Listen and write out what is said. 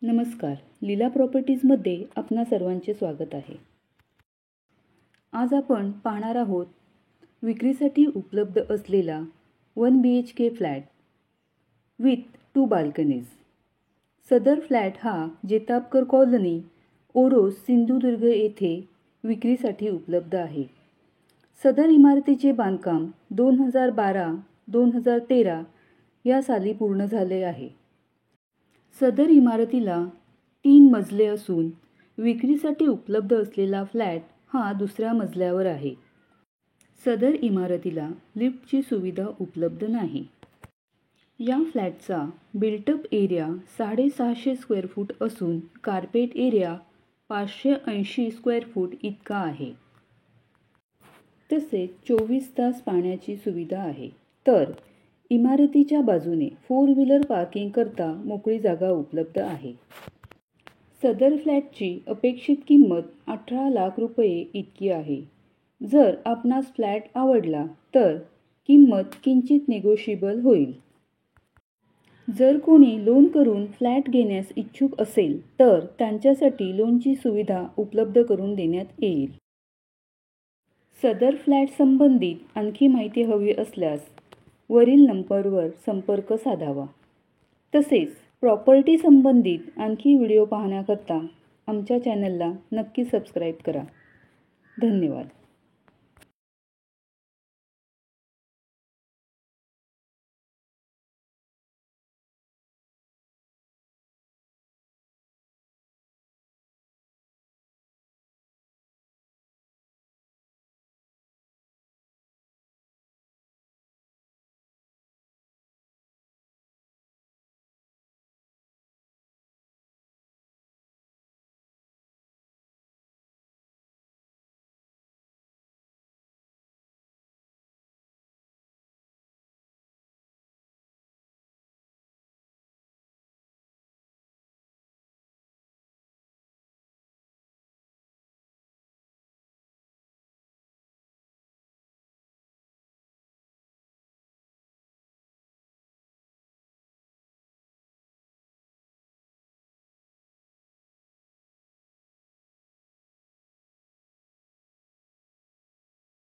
नमस्कार, लीला प्रॉपर्टीजमध्ये आपणा सर्वांचे स्वागत आहे। आज आपण पाहणार आहोत विक्रीसाठी उपलब्ध असलेला 1 BHK फ्लॅट विथ 2 बाल्कनीज। सदर फ्लॅट हा जेतापकर कॉलनी, ओरोस, सिंधुदुर्ग येथे विक्रीसाठी उपलब्ध आहे। सदर इमारतीचे बांधकाम 2012-2013 या साली पूर्ण झाले आहे। सदर इमारतीला 3 मजले असून विक्रीसाठी उपलब्ध असलेला फ्लॅट हा दुसऱ्या मजल्यावर आहे। सदर इमारतीला लिफ्टची सुविधा उपलब्ध नाही। या फ्लॅटचा बिल्टअप एरिया 650 स्क्वेअर फूट असून कार्पेट एरिया 580 स्क्वेअर फूट इतका आहे। तसेच 24 तास पाण्याची सुविधा आहे। तर इमारतीच्या बाजूने 4 व्हीलर पार्किंग करता मोकळी जागा उपलब्ध आहे। सदर फ्लॅटची अपेक्षित किंमत 18 लाख रुपये इतकी आहे। जर आपणास फ्लॅट आवडला तर किंमत किंचित नेगोशिएबल होईल। जर कोणी लोन करून फ्लॅट घेण्यास इच्छुक असेल तर त्यांच्यासाठी लोनची सुविधा उपलब्ध करून देण्यात येईल। सदर फ्लॅट संबंधित आणखी माहिती हवी असल्यास वरील नंबरवर संपर्क साधावा। तसेच प्रॉपर्टी संबंधित आणखी व्हिडिओ पाहण्याकरता आमच्या चॅनलला नक्की सबस्क्राईब करा। धन्यवाद।